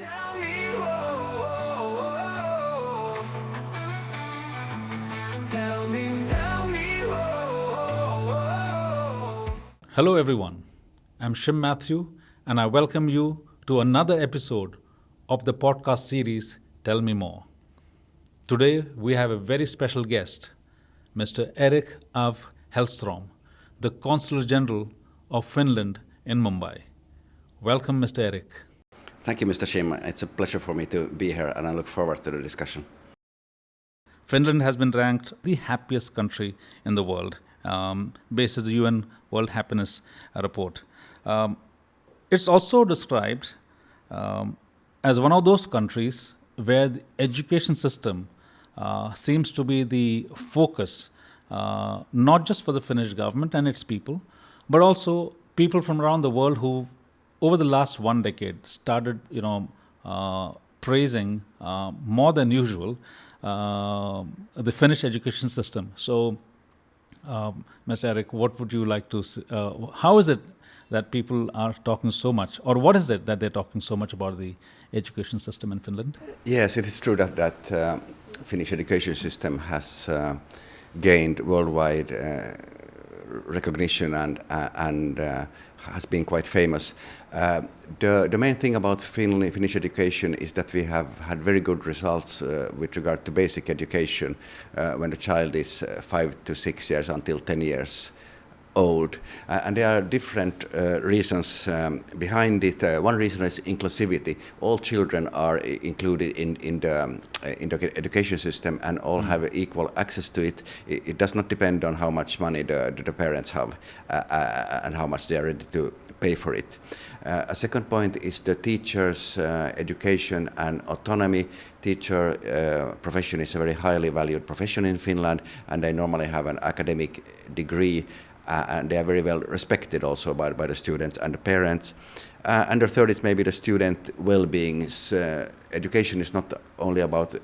Tell me, whoa, whoa, tell me, whoa, whoa. Hello, everyone. I'm Shim Matthew, and I welcome you to another episode of the podcast series Tell Me More. Today, we have a very special guest, Mr. Erik of Hellstrom, the Consul General of Finland in Mumbai. Welcome, Mr. Erik. Thank you, Mr. Shim. It's a pleasure for me to be here, and I look forward to the discussion. Finland has been ranked the happiest country in the world, based on the UN World Happiness Report. It's also described as one of those countries where the education system seems to be the focus, not just for the Finnish government and its people, but also people from around the world who, over the last one decade, started, praising more than usual the Finnish education system. So, Mr. Erik, what would you like to? How is it that people are talking so much, or what is it that they're talking so much about the education system in Finland? Yes, it is true that Finnish education system has gained worldwide recognition and has been quite famous. The main thing about Finnish education is that we have had very good results with regard to basic education when the child is 5 to 6 years until 10 years old. And there are different reasons behind it. One reason is inclusivity. All children are included in the education system and all have equal access to it. It does not depend on how much money the parents have and how much they are ready to pay for it. A second point is the teachers' education and autonomy. Teacher profession is a very highly valued profession in Finland, and they normally have an academic degree. And they are very well respected also by the students and the parents. And the third is maybe the student well-being. Education is not only about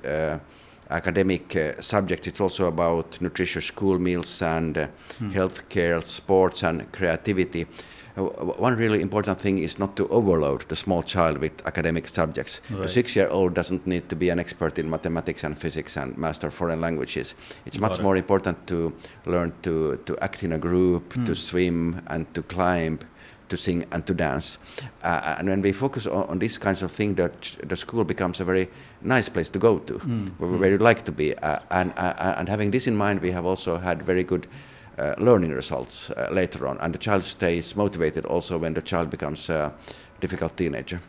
academic subjects, it's also about nutritious school meals and healthcare, sports and creativity. One really important thing is not to overload the small child with academic subjects. Right. The 6-year-old doesn't need to be an expert in mathematics and physics and master foreign languages. It's much more important to learn to act in a group, to swim and to climb, to sing and to dance. And when we focus on these kinds of things, the school becomes a very nice place to go to, where you like to be. And having this in mind, we have also had very good learning results later on, and the child stays motivated also when the child becomes a difficult teenager.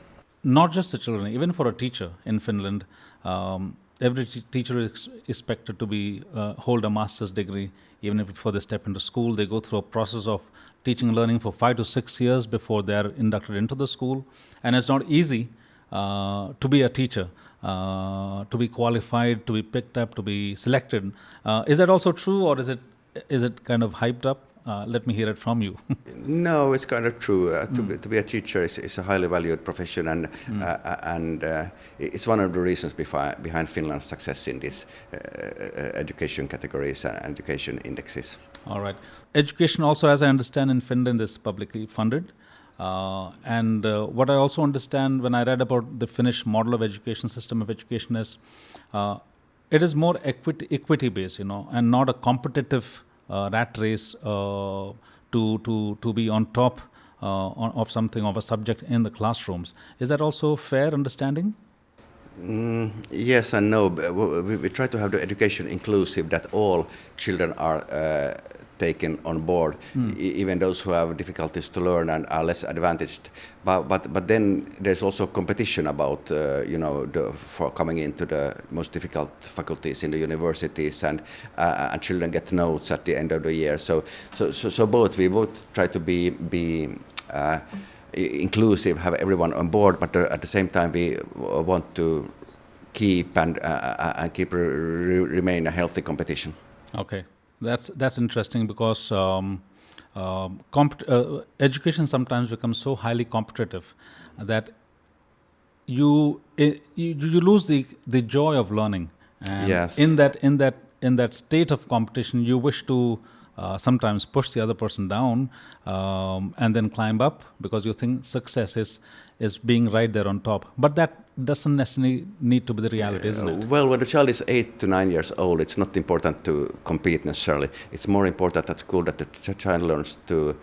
Not just the children, even for a teacher in Finland, every teacher is expected to hold a master's degree. Even if before they step into school, they go through a process of teaching and learning for 5 to 6 years before they are inducted into the school. And it's not easy to be a teacher, to be qualified, to be picked up, to be selected. Is that also true, or is it kind of hyped up? Let me hear it from you. No, it's kind of true. To be a teacher is a highly valued profession, and it's one of the reasons behind Finland's success in these education categories and education indexes. All right. Education also, as I understand, in Finland is publicly funded. And what I also understand when I read about the Finnish model of education system of education is it is more equity based, and not a competitive rat race to be on top of something, of a subject in the classrooms. Is that also fair understanding? Yes and no. We try to have the education inclusive, that all children are taken on board, even those who have difficulties to learn and are less advantaged. But then there's also competition about for coming into the most difficult faculties in the universities, and children get notes at the end of the year. So we both try to be inclusive, have everyone on board, but at the same time we want to keep remain a healthy competition. Okay. That's interesting, because education sometimes becomes so highly competitive that you lose the joy of learning. And yes. In that state of competition, you wish to sometimes push the other person down and then climb up, because you think success is being right there on top. But doesn't necessarily need to be the reality, isn't it? Well, when the child is 8 to 9 years old, it's not important to compete necessarily. It's more important at school that the child learns to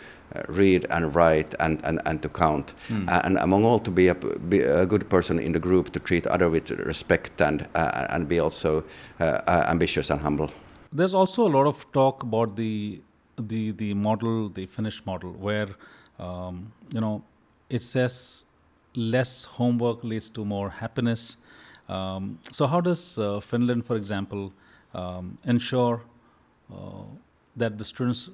read and write and to count. And among all, to be a good person in the group, to treat other with respect and be also ambitious and humble. There's also a lot of talk about the model, the Finnish model, where it says less homework leads to more happiness. So how does Finland, for example, ensure that the students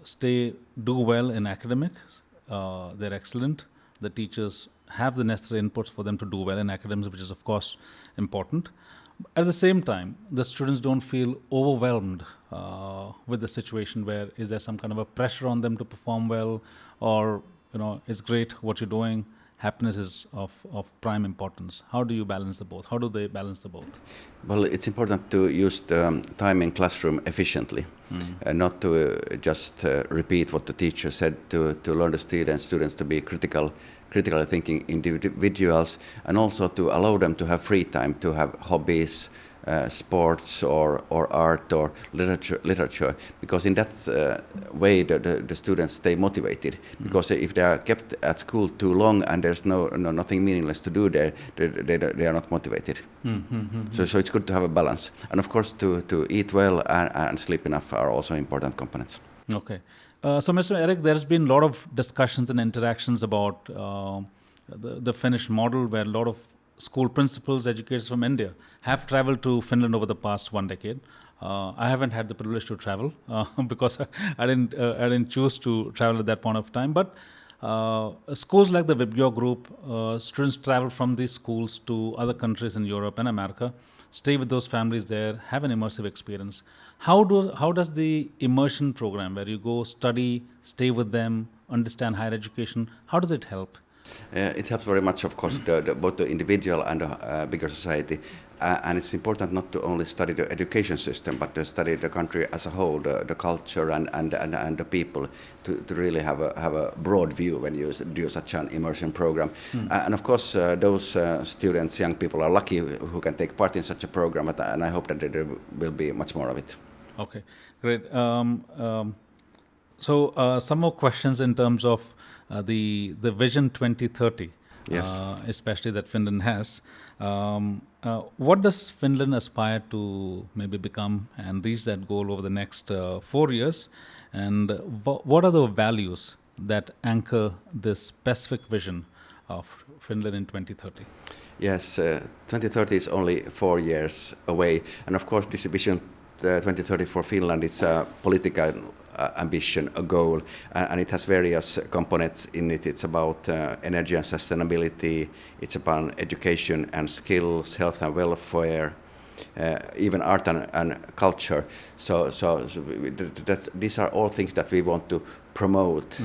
do well in academics? They're excellent. The teachers have the necessary inputs for them to do well in academics, which is of course important. At the same time, the students don't feel overwhelmed with the situation where is there some kind of a pressure on them to perform well, or it's great what you're doing. Happiness is of prime importance. How do you balance the both? How do they balance the both? Well, it's important to use the time in classroom efficiently, not to just repeat what the teacher said, to learn the students to be critically thinking individuals, and also to allow them to have free time, to have hobbies, sports or art or literature, because in that way the students stay motivated. Because if they are kept at school too long and there's nothing meaningless to do there, they are not motivated. So it's good to have a balance, and of course to eat well and sleep enough are also important components. Okay. So Mr. Erik, there's been a lot of discussions and interactions about the Finnish model, where a lot of school principals, educators from India have traveled to Finland over the past 1 decade. I haven't had the privilege to travel because I didn't choose to travel at that point of time. But schools like the Vibgyo group, students travel from these schools to other countries in Europe and America, stay with those families there, have an immersive experience. How does the immersion program, where you go study, stay with them, understand higher education, how does it help? It helps very much, of course, both the individual and the bigger society. And it's important not to only study the education system, but to study the country as a whole, the culture and the people, to really have a broad view when you do such an immersion program. And of course, those students, young people, are lucky who can take part in such a program, and I hope that there will be much more of it. Okay, great. So some more questions in terms of the Vision 2030, Yes. Especially that Finland has. What does Finland aspire to maybe become and reach that goal over the next 4 years? And what are the values that anchor this specific vision of Finland in 2030? Yes, 2030 is only 4 years away, and of course this vision 2030 for Finland, it's a political ambition, a goal, and it has various components in it. It's about energy and sustainability, it's about education and skills, health and welfare, even art and culture. So these are all things that we want to promote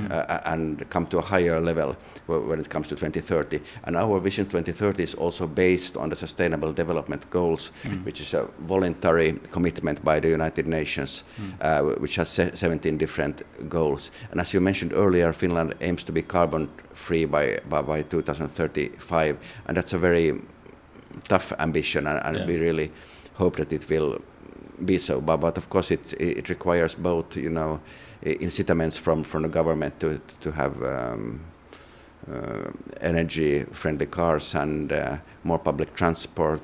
and come to a higher level when it comes to 2030. And our Vision 2030 is also based on the Sustainable Development Goals, which is a voluntary commitment by the United Nations, which has 17 different goals. And as you mentioned earlier, Finland aims to be carbon-free by 2035, and that's a very tough ambition, and we really hope that it will be so. But of course, it requires both, incentives from the government to have energy-friendly cars and more public transport,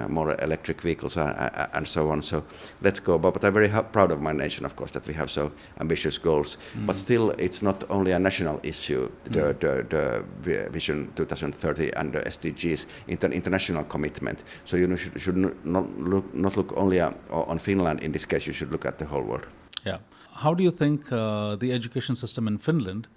more electric vehicles, and so on. So let's go. But I'm very proud of my nation, of course, that we have so ambitious goals. But still, it's not only a national issue, the Vision 2030 and the SDGs, international commitment. So you should not look only on Finland in this case. You should look at the whole world. Yeah. How do you think the education system in Finland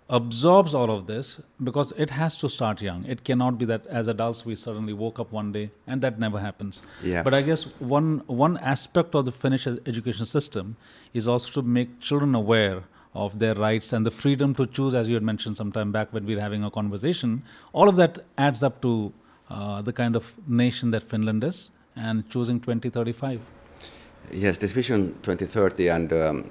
absorbs all of this, because it has to start young? It cannot be that as adults we suddenly woke up one day, and that never happens. Yeah. But I guess one aspect of the Finnish education system is also to make children aware of their rights and the freedom to choose, as you had mentioned some time back when we were having a conversation. All of that adds up to the kind of nation that Finland is, and choosing 2035. Yes, this Vision 2030 and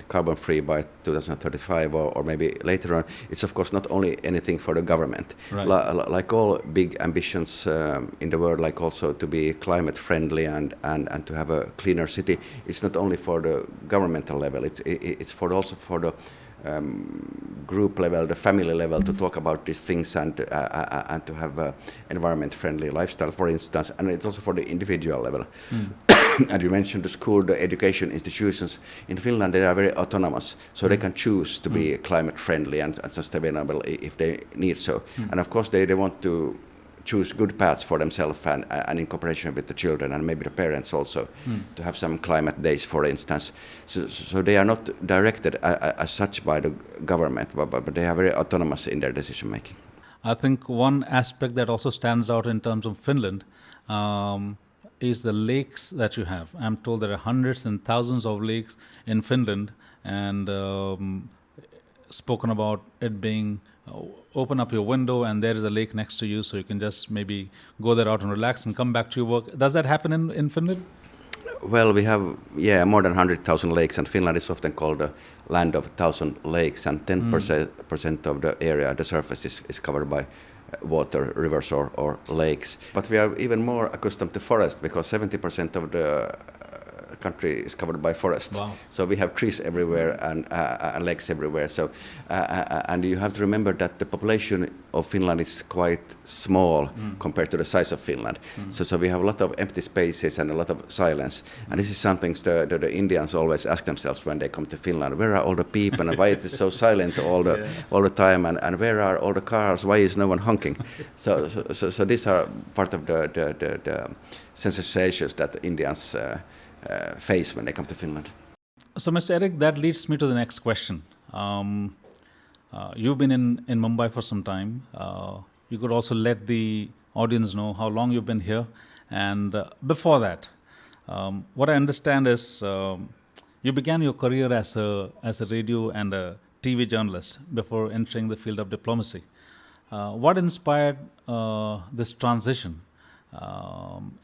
carbon free by 2035 or maybe later on, it's of course not only anything for the government. Right. Like all big ambitions in the world, like also to be climate friendly and to have a cleaner city, it's not only for the governmental level, it's also for the group level, the family level, to talk about these things and to have a environment-friendly lifestyle, for instance, and it's also for the individual level. And you mentioned the school, the education institutions in Finland. They are very autonomous, so they can choose to be climate-friendly and sustainable if they need so. And of course, they want to choose good paths for themselves and in cooperation with the children and maybe the parents also to have some climate days, for instance. So they are not directed as such by the government, but they are very autonomous in their decision making. I think one aspect that also stands out in terms of Finland is the lakes that you have. I'm told there are hundreds and thousands of lakes in Finland, and spoken about it being open up your window and there is a lake next to you, so you can just maybe go there out and relax and come back to your work. Does that happen in Finland? Well, we have more than 100,000 lakes, and Finland is often called the land of 1,000 lakes, and 10% of the area, the surface is covered by water, rivers or lakes. But we are even more accustomed to forest, because 70% of the country is covered by forest. Wow. So we have trees everywhere and lakes everywhere. So and you have to remember that the population of Finland is quite small compared to the size of Finland. So we have a lot of empty spaces and a lot of silence. And this is something the Indians always ask themselves when they come to Finland: where are all the people and why is it so silent all the time? And where are all the cars? Why is no one honking? So these are part of the sensations that Indians face when they come to Finland. So, Mr. Erik, that leads me to the next question. You've been in Mumbai for some time. You could also let the audience know how long you've been here. And before that, what I understand is you began your career as a radio and a TV journalist before entering the field of diplomacy. What inspired this transition?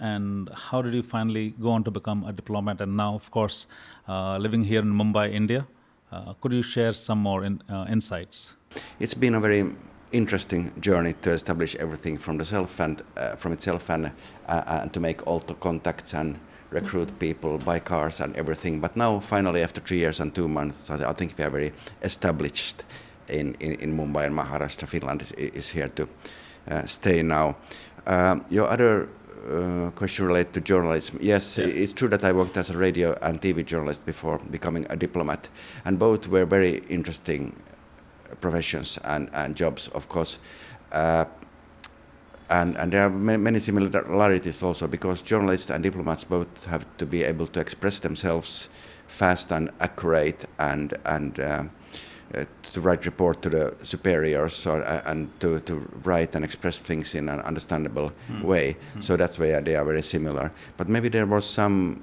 And how did you finally go on to become a diplomat, and now, of course, living here in Mumbai, India? Could you share some more insights? It's been a very interesting journey to establish everything from itself and to make all the contacts and recruit people, buy cars and everything. But now, finally, after 3 years and 2 months, I think we are very established in Mumbai and Maharashtra. Finland is here to stay now. Your other question related to journalism. Yes, it's true that I worked as a radio and TV journalist before becoming a diplomat, and both were very interesting professions and jobs, of course. And there are many similarities also, because journalists and diplomats both have to be able to express themselves fast and accurate and to write report to the superiors and to write and express things in an understandable way. So that's why they are very similar. But maybe there was some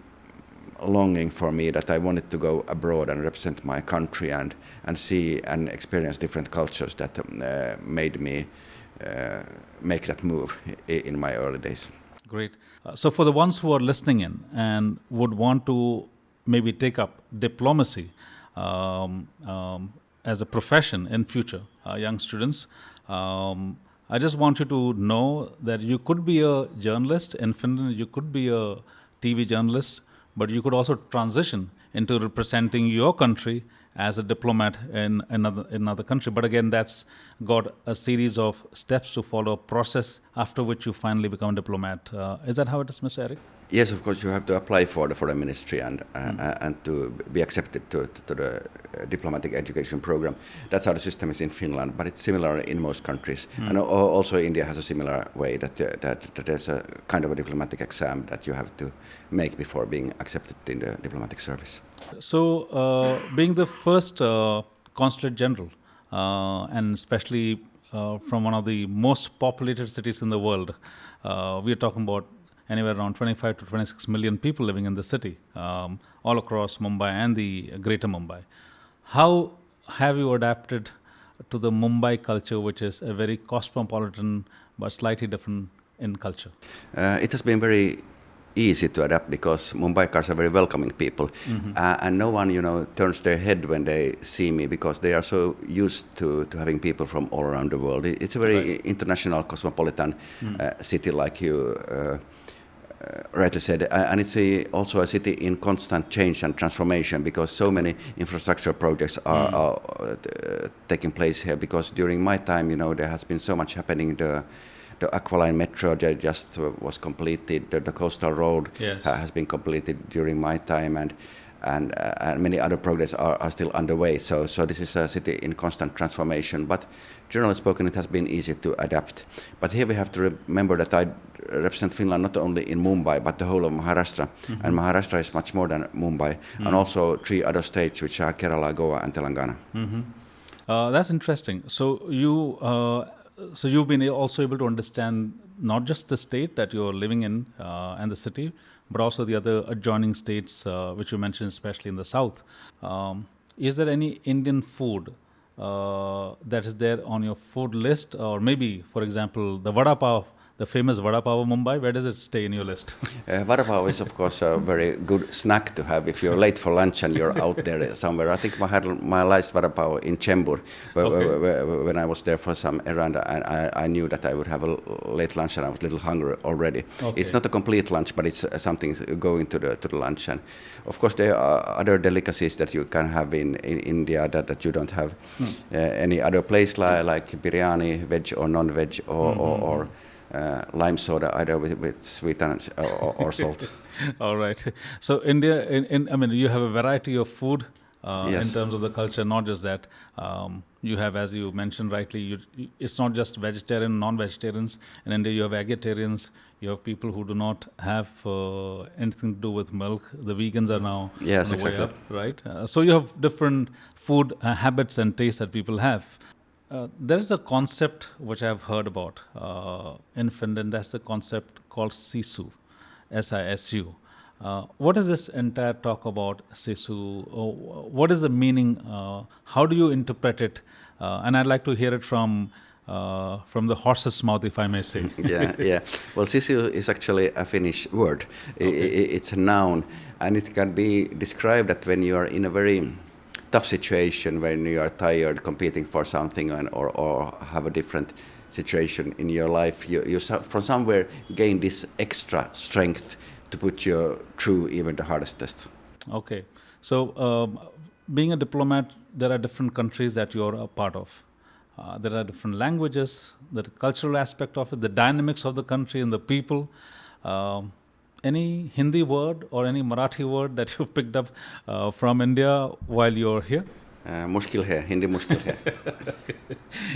longing for me that I wanted to go abroad and represent my country and see and experience different cultures that made me make that move in my early days. Great. So for the ones who are listening in and would want to maybe take up diplomacy as a profession in future, young students, I just want you to know that you could be a journalist in Finland, you could be a TV journalist, but you could also transition into representing your country as a diplomat in another country. But again, that's got a series of steps to follow, a process after which you finally become a diplomat. Is that how it is, Mr. Erik? Yes, of course, you have to apply for the foreign ministry and to be accepted to the diplomatic education program. That's how the system is in Finland, but it's similar in most countries. And also India has a similar way that there's a kind of a diplomatic exam that you have to make before being accepted in the diplomatic service. So, being the first consulate general, and especially from one of the most populated cities in the world, we're talking about anywhere around 25 to 26 million people living in the city, all across Mumbai and the greater Mumbai. How have you adapted to the Mumbai culture, which is a very cosmopolitan but slightly different in culture? It has been very easy to adapt because Mumbaikars are very welcoming people, and no one turns their head when they see me because they are so used to having people from all around the world. It's a very international, cosmopolitan city, like you rightly said, and it's also a city in constant change and transformation because so many infrastructure projects are taking place here. Because during my time, there has been so much happening. The Aqualine Metro just was completed. The coastal road has been completed during my time, and many other projects are still underway. So this is a city in constant transformation. But generally spoken, it has been easy to adapt. But here we have to remember that I represent Finland not only in Mumbai, but the whole of Maharashtra. And Maharashtra is much more than Mumbai. And also 3 other states, which are Kerala, Goa, and Telangana. That's interesting. So you've been also able to understand not just the state that you're living in and the city, but also the other adjoining states, which you mentioned, especially in the south. Is there any Indian food that is there on your food list? Or maybe, for example, the vada pav, the famous vada pav of Mumbai, where does it stay in your list? Vada pav is, of course, a very good snack to have if you're late for lunch and you're out there somewhere. I think I had my last vada pav in Chembur, when I was there for some errand, and I knew that I would have a late lunch, and I was a little hungry already. Okay. It's not a complete lunch, but it's something going to the lunch. And of course, there are other delicacies that you can have in India that you don't have any other place, like biryani, veg or non-veg, or lime soda, either with sweet or salt. All right. So India, I mean, you have a variety of food Yes. in terms of the culture. Not just that, you have, as you mentioned rightly, it's not just vegetarian, non-vegetarians. In India, you have vegetarians. You have people who do not have anything to do with milk. The vegans are now on the way up, right? So you have different food habits and tastes that people have. There is a concept which I have heard about in Finland. That's the concept called Sisu, Sisu. What is this entire talk about Sisu? What is the meaning? How do you interpret it? And I'd like to hear it from the horse's mouth, if I may say. Yeah. Well, Sisu is actually a Finnish word. It's a noun, and it can be described that when you are in a very tough situation, when you are tired competing for something, or have a different situation in your life, you from somewhere gain this extra strength to put you through even the hardest test. Okay. So being a diplomat, there are different countries that you're a part of. There are different languages, the cultural aspect of it, the dynamics of the country and the people. Any Hindi word or any Marathi word that you've picked up from India while you're here? Mushkil hai, Hindi mushkil hai.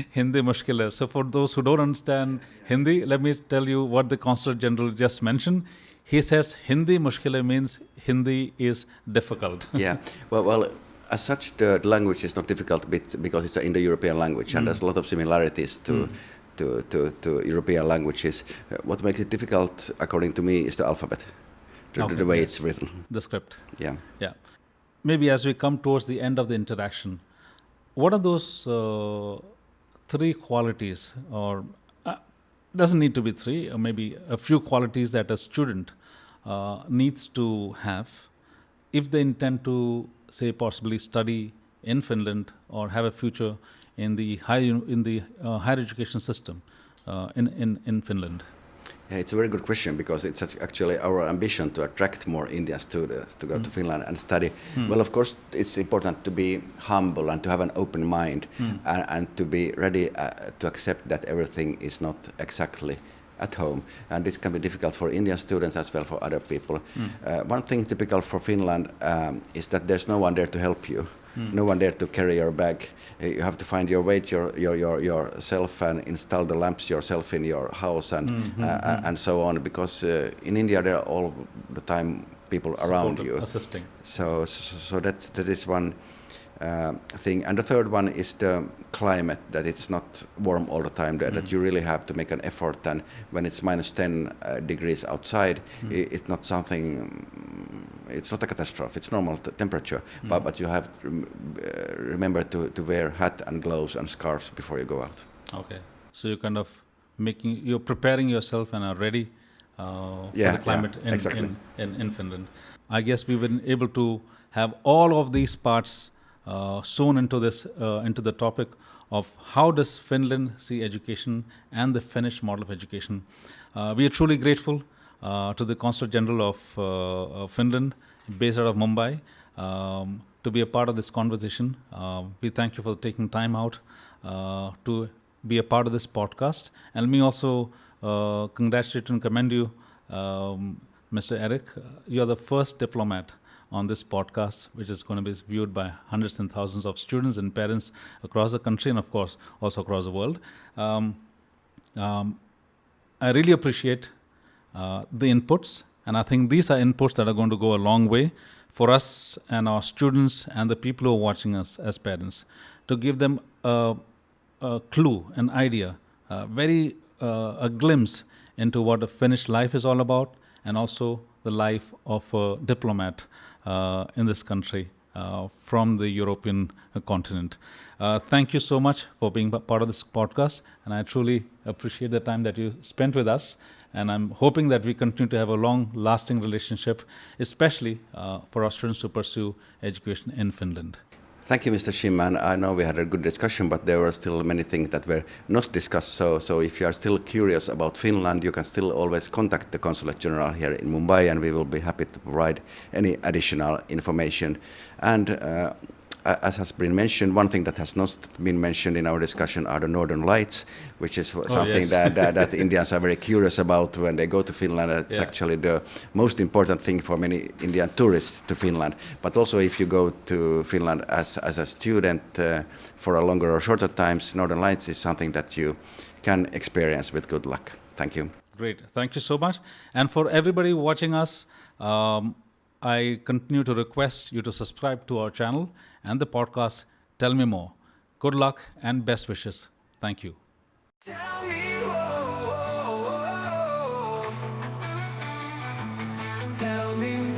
Hindi mushkil hai. So for those who don't understand Hindi, let me tell you what the Consul General just mentioned. He says Hindi mushkil hai means Hindi is difficult. Yeah, well, as such, the language is not difficult because it's an Indo-European language, and there's a lot of similarities to European languages. What makes it difficult, according to me, is the alphabet, the way it's written. The script. Yeah. Maybe as we come towards the end of the interaction, what are those 3 qualities, or doesn't need to be 3, or maybe a few qualities that a student needs to have if they intend to, say, possibly study in Finland or have a future in the higher education system in Finland? Yeah, it's a very good question, because it's actually our ambition to attract more Indian students to go to Finland and study. Well, of course, it's important to be humble and to have an open mind, and to be ready to accept that everything is not exactly at home. And this can be difficult for Indian students as well for other people. One thing typical for Finland is that there's no one there to help you. No one there to carry your bag. You have to find your way yourself and install the lamps yourself in your house and so on. Because in India there are all the time people around you assisting. So that is one thing. And the third one is the climate, that it's not warm all the time, that you really have to make an effort. And when it's minus 10 degrees outside, it's not something. It's not a catastrophe. It's normal temperature, but you have to remember to wear hat and gloves and scarves before you go out. Okay, so you're kind of you're preparing yourself and are ready for Yeah, the climate yeah, exactly. in Finland. I guess we've been able to have all of these parts sewn into this into the topic of how does Finland see education and the Finnish model of education. We are truly grateful to the Consul General of Finland, based out of Mumbai, to be a part of this conversation. We thank you for taking time out to be a part of this podcast. And let me also congratulate and commend you, Mr. Erik. You're the first diplomat on this podcast, which is going to be viewed by hundreds and thousands of students and parents across the country and, of course, also across the world. I really appreciate the inputs, and I think these are inputs that are going to go a long way for us and our students and the people who are watching us as parents, to give them a clue, an idea, a glimpse into what a Finnish life is all about, and also the life of a diplomat in this country from the European continent. Thank you so much for being part of this podcast, and I truly appreciate the time that you spent with us. And I'm hoping that we continue to have a long-lasting relationship, especially for our students to pursue education in Finland. Thank you, Mr. Shimman. I know we had a good discussion, but there were still many things that were not discussed. So if you are still curious about Finland, you can still always contact the Consulate General here in Mumbai, and we will be happy to provide any additional information. And as has been mentioned, one thing that has not been mentioned in our discussion are the Northern Lights, which is something yes. that Indians are very curious about when they go to Finland. It's actually the most important thing for many Indian tourists to Finland. But also if you go to Finland as a student for a longer or shorter times, Northern Lights is something that you can experience with good luck. Thank you. Great. Thank you so much. And for everybody watching us, I continue to request you to subscribe to our channel and the podcast Tell Me More. Good luck and best wishes. Thank you. Tell me, whoa, whoa, whoa. Tell me,